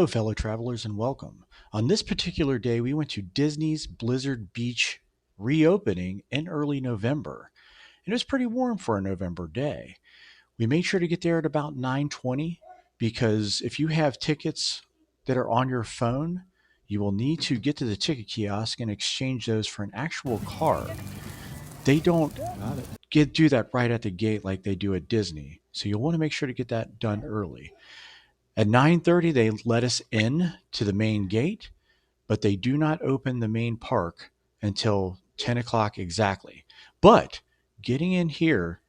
Hello, fellow travelers, and welcome. On this particular day, we went to Disney's Blizzard Beach reopening in early November. It was pretty warm for a November day. We made sure to get there at about 9:20 because if you have tickets that are on your phone, you will need to get to the ticket kiosk and exchange those for an actual card. They don't Got it. do that right at the gate like they do at Disney. So you'll want to make sure to get that done early. At 9:30 they let us in to the main gate, but they do not open the main park until 10 o'clock exactly. But getting in here,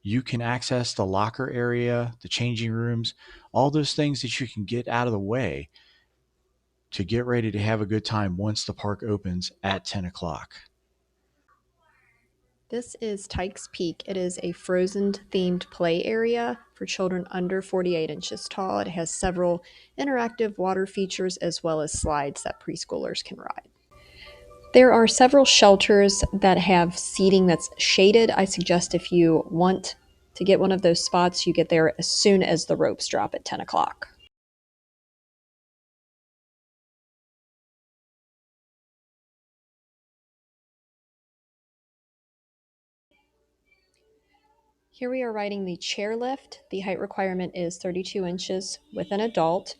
you can access the locker area, the changing rooms, all those things that you can get out of the way to get ready to have a good time once the park opens at 10 o'clock. This is Tikes Peak. It is a frozen themed play area for children under 48 inches tall. It has several interactive water features as well as slides that preschoolers can ride. There are several shelters that have seating that's shaded. I suggest if you want to get one of those spots, you get there as soon as the ropes drop at 10 o'clock. Here we are riding the Chairlift. The height requirement is 32 inches with an adult.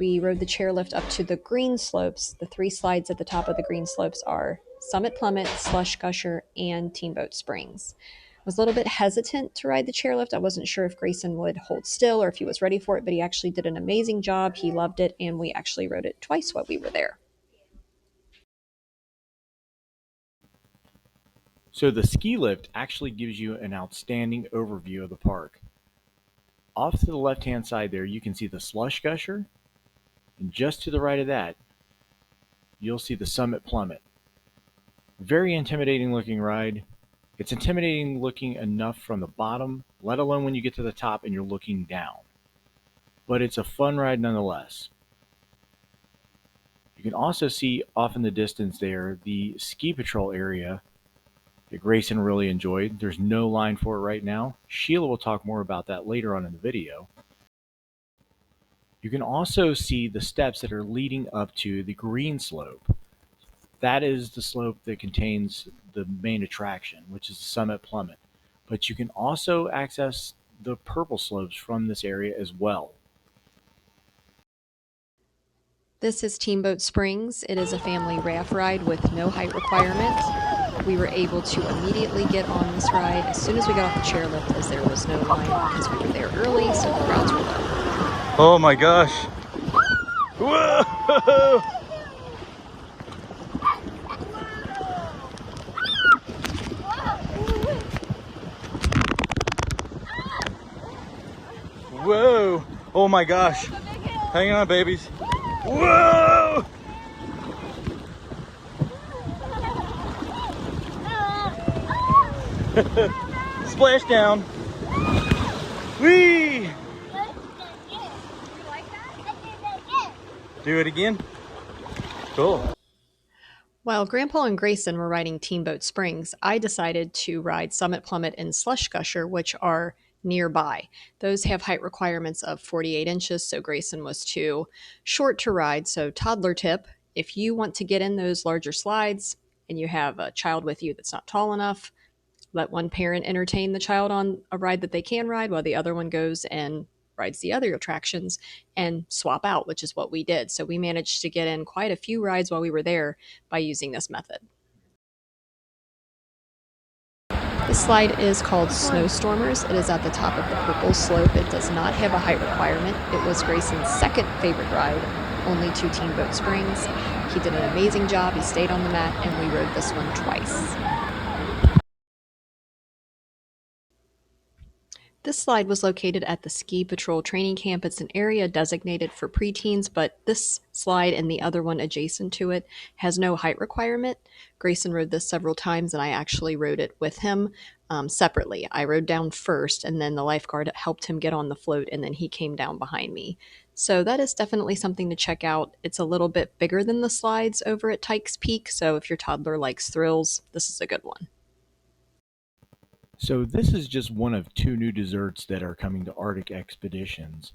We rode the chairlift up to the green slopes. The three slides at the top of the green slopes are Summit Plummet, Slush Gusher, and Teamboat Springs. I was a little bit hesitant to ride the chairlift. I wasn't sure if Grayson would hold still or if he was ready for it, but he actually did an amazing job. He loved it, and we actually rode it twice while we were there. So the ski lift actually gives you an outstanding overview of the park. Off to the left-hand side there, you can see the slush gusher, and just to the right of that, you'll see the Summit Plummet. Very intimidating looking ride. It's intimidating looking enough from the bottom, let alone when you get to the top and you're looking down. But it's a fun ride nonetheless. You can also see off in the distance there the ski patrol area that Grayson really enjoyed. There's no line for it right now. Sheila will talk more about that later on in the video. You can also see the steps that are leading up to the green slope. That is the slope that contains the main attraction, which is the Summit Plummet. But you can also access the purple slopes from this area as well. This is Teamboat Springs. It is a family raft ride with no height requirement. We were able to immediately get on this ride as soon as we got off the chairlift, as there was no line because we were there early, so the crowds were low. Oh my gosh. Whoa! Whoa! Oh my gosh. Hang on, babies. Whoa! Splash down. Whee! Do it again. Cool. While Grandpa and Grayson were riding Teamboat Springs, I decided to ride Summit Plummet and Slush Gusher, which are nearby. Those have height requirements of 48 inches, so Grayson was too short to ride. So toddler tip, if you want to get in those larger slides and you have a child with you that's not tall enough, let one parent entertain the child on a ride that they can ride while the other one goes and rides the other attractions and swap out, which is what we did. So we managed to get in quite a few rides while we were there by using this method. This slide is called Snowstormers. It is at the top of the purple slope. It does not have a height requirement. It was Grayson's second favorite ride, only to Teamboat Springs. He did an amazing job. He stayed on the mat, and we rode this one twice. This slide was located at the Ski Patrol Training Camp. It's an area designated for preteens, but this slide and the other one adjacent to it has no height requirement. Grayson rode this several times, and I actually rode it with him separately. I rode down first, and then the lifeguard helped him get on the float, and then he came down behind me. So that is definitely something to check out. It's a little bit bigger than the slides over at Tikes Peak, so if your toddler likes thrills, this is a good one. So this is just one of two new desserts that are coming to Arctic Expeditions.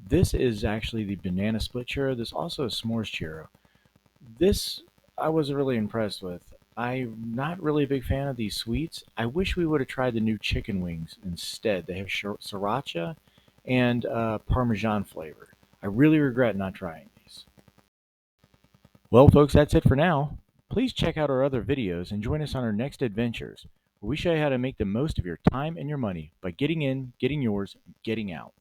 This is actually the banana split churro. There's also a s'mores churro. This I wasn't really impressed with. I'm not really a big fan of these sweets. I wish we would have tried the new chicken wings instead. They have sriracha and Parmesan flavor. I really regret not trying these. Well, folks, that's it for now. Please check out our other videos and join us on our next adventures, where we show you how to make the most of your time and your money by getting in, getting yours, and getting out.